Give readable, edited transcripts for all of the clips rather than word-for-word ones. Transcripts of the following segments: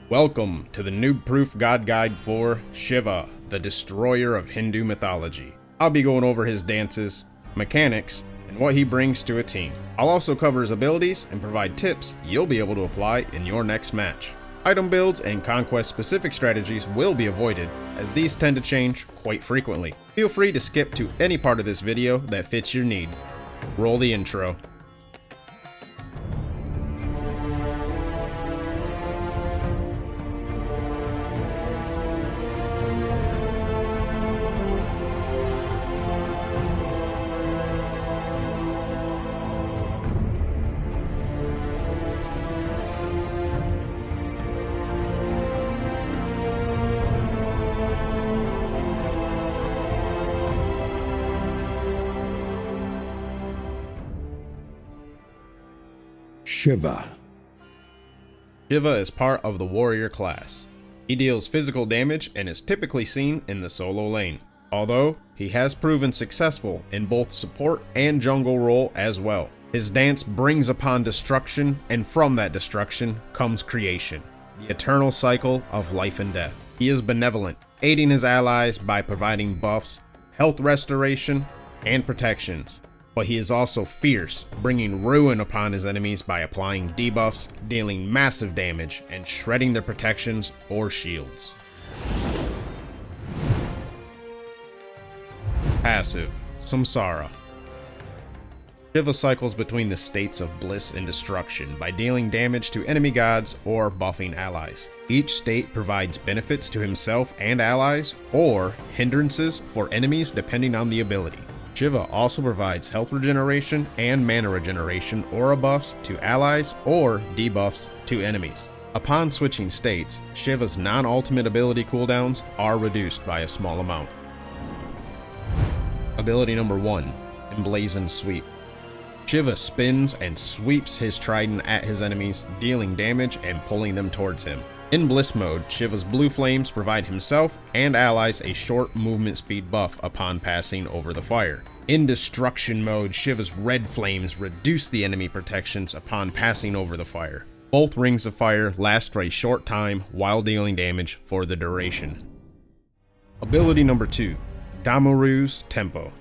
Welcome to the Noob-Proof God Guide for Shiva, the destroyer of Hindu mythology. I'll be going over his dances, mechanics, and what he brings to a team. I'll also cover his abilities and provide tips you'll be able to apply in your next match. Item builds and conquest specific strategies will be avoided, as these tend to change quite frequently. Feel free to skip to any part of this video that fits your need. Roll the intro. Shiva. Shiva is part of the warrior class. He deals physical damage and is typically seen in the solo lane, although he has proven successful in both support and jungle role as well. His dance brings upon destruction, and from that destruction comes creation, the eternal cycle of life and death. He is benevolent, aiding his allies by providing buffs, health restoration, and protections. But he is also fierce, bringing ruin upon his enemies by applying debuffs, dealing massive damage, and shredding their protections or shields. Passive, Samsara. Shiva cycles between the states of bliss and destruction by dealing damage to enemy gods or buffing allies. Each state provides benefits to himself and allies, or hindrances for enemies depending on the ability. Shiva also provides health regeneration and mana regeneration aura buffs to allies or debuffs to enemies. Upon switching states, Shiva's non-ultimate ability cooldowns are reduced by a small amount. Ability number 1, Emblazoned Sweep. Shiva spins and sweeps his trident at his enemies, dealing damage and pulling them towards him. In Bliss mode, Shiva's blue flames provide himself and allies a short movement speed buff upon passing over the fire. In Destruction mode, Shiva's red flames reduce the enemy protections upon passing over the fire. Both rings of fire last for a short time while dealing damage for the duration. Ability number 2, Damuru's Tempo.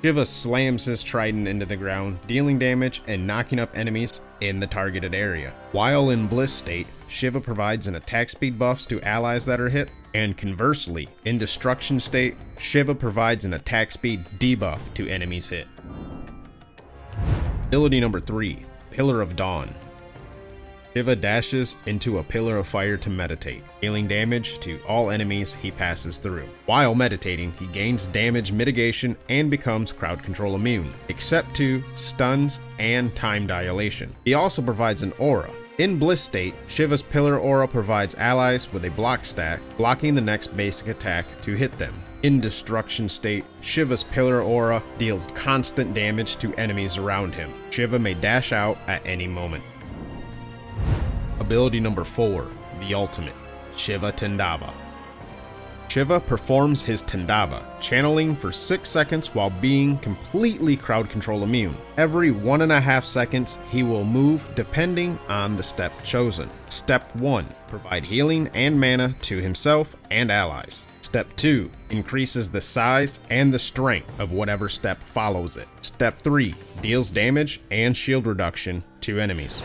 Shiva slams his trident into the ground, dealing damage and knocking up enemies in the targeted area. While in Bliss state, Shiva provides an attack speed buffs to allies that are hit, and conversely, in Destruction state, Shiva provides an attack speed debuff to enemies hit. Ability number 3, Pillar of Dawn. Shiva dashes into a pillar of fire to meditate, dealing damage to all enemies he passes through. While meditating, he gains damage mitigation and becomes crowd control immune, except to stuns and time dilation. He also provides an aura. In Bliss state, Shiva's pillar aura provides allies with a block stack, blocking the next basic attack to hit them. In Destruction state, Shiva's pillar aura deals constant damage to enemies around him. Shiva may dash out at any moment. Ability number 4, the ultimate, Shiva Tandava. Shiva performs his Tandava, channeling for 6 seconds while being completely crowd control immune. Every 1.5 seconds, he will move depending on the step chosen. Step 1, provide healing and mana to himself and allies. Step 2, increases the size and the strength of whatever step follows it. Step 3, deals damage and shield reduction to enemies.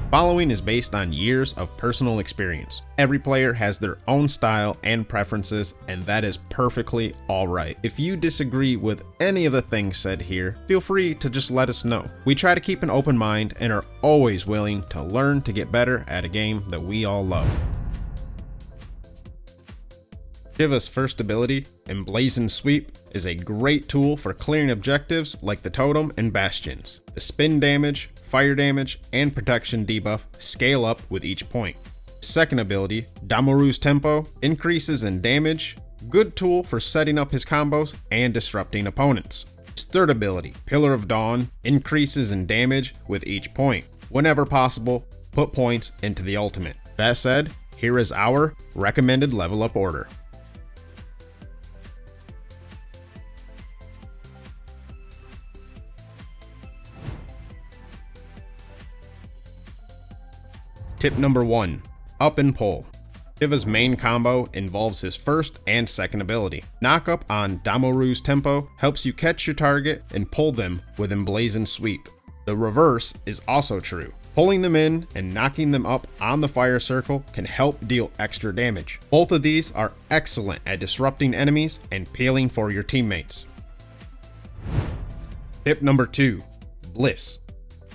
Following is based on years of personal experience. Every player has their own style and preferences, and that is perfectly alright. If you disagree with any of the things said here, feel free to just let us know. We try to keep an open mind and are always willing to learn to get better at a game that we all love. Shiva's first ability, Emblazoned Sweep, is a great tool for clearing objectives like the totem and bastions. The spin damage, fire damage, and protection debuff scale up with each point. Second ability, Damuru's Tempo, increases in damage, good tool for setting up his combos and disrupting opponents. His third ability, Pillar of Dawn, increases in damage with each point. Whenever possible, put points into the ultimate. That said, here is our recommended level up order. Tip number 1, Up and Pull. Shiva's main combo involves his first and second ability. Knock Up on Damoru's tempo helps you catch your target and pull them with Emblazoned Sweep. The reverse is also true. Pulling them in and knocking them up on the fire circle can help deal extra damage. Both of these are excellent at disrupting enemies and peeling for your teammates. Tip number 2, Bliss.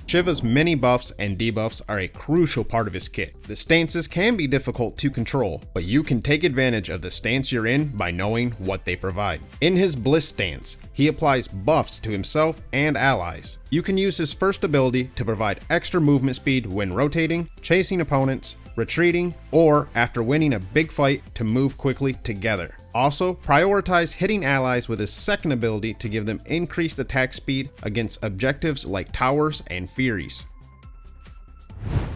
Shiva's many buffs and debuffs are a crucial part of his kit. The stances can be difficult to control, but you can take advantage of the stance you're in by knowing what they provide. In his Bliss stance, he applies buffs to himself and allies. You can use his first ability to provide extra movement speed when rotating, chasing opponents, retreating, or after winning a big fight to move quickly together. Also, prioritize hitting allies with his second ability to give them increased attack speed against objectives like towers and Furies.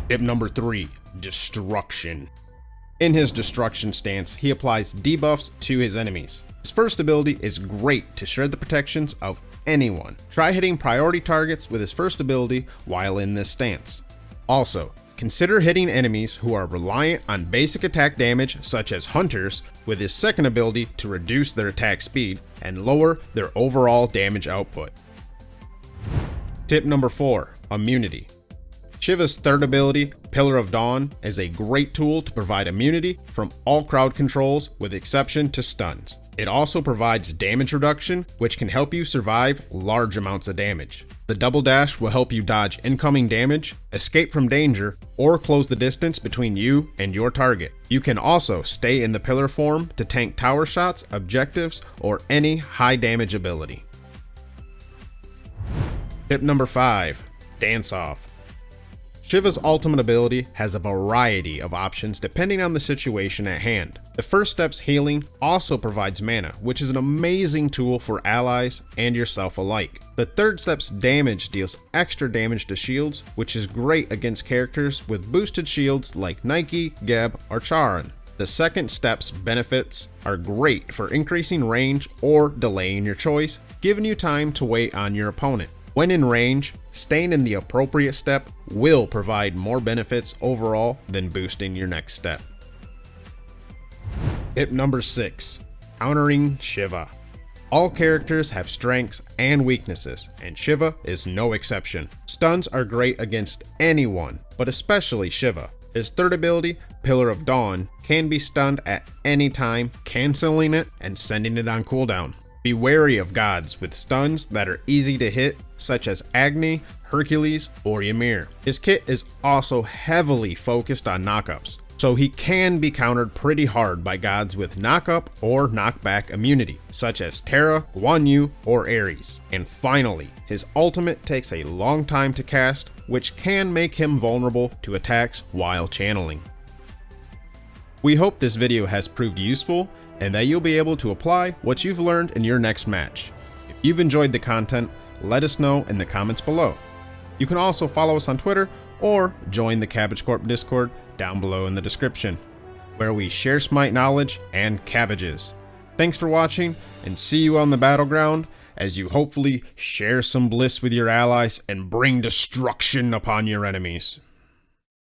Tip number 3, Destruction. In his Destruction stance, he applies debuffs to his enemies. His first ability is great to shred the protections of anyone. Try hitting priority targets with his first ability while in this stance. Also, consider hitting enemies who are reliant on basic attack damage, such as hunters, with his second ability to reduce their attack speed and lower their overall damage output. Tip number 4, Immunity. Shiva's third ability, Pillar of Dawn, is a great tool to provide immunity from all crowd controls with exception to stuns. It also provides damage reduction, which can help you survive large amounts of damage. The double dash will help you dodge incoming damage, escape from danger, or close the distance between you and your target. You can also stay in the pillar form to tank tower shots, objectives, or any high damage ability. Tip number 5, Dance Off. Shiva's ultimate ability has a variety of options depending on the situation at hand. The first step's healing also provides mana, which is an amazing tool for allies and yourself alike. The third step's damage deals extra damage to shields, which is great against characters with boosted shields like Nike, Geb, or Charon. The second step's benefits are great for increasing range or delaying your choice, giving you time to wait on your opponent. When in range, staying in the appropriate step will provide more benefits overall than boosting your next step. Tip number 6, Countering Shiva. All characters have strengths and weaknesses, and Shiva is no exception. Stuns are great against anyone, but especially Shiva. His third ability, Pillar of Dawn, can be stunned at any time, canceling it and sending it on cooldown. Be wary of gods with stuns that are easy to hit, such as Agni, Hercules, or Ymir. His kit is also heavily focused on knockups, so he can be countered pretty hard by gods with knockup or knockback immunity, such as Terra, Guan Yu, or Ares. And finally, his ultimate takes a long time to cast, which can make him vulnerable to attacks while channeling. We hope this video has proved useful and that you'll be able to apply what you've learned in your next match. If you've enjoyed the content, let us know in the comments below. You can also follow us on Twitter or join the Cabbage Corp Discord down below in the description, where we share Smite knowledge and cabbages. Thanks for watching, and see you on the battleground as you hopefully share some bliss with your allies and bring destruction upon your enemies.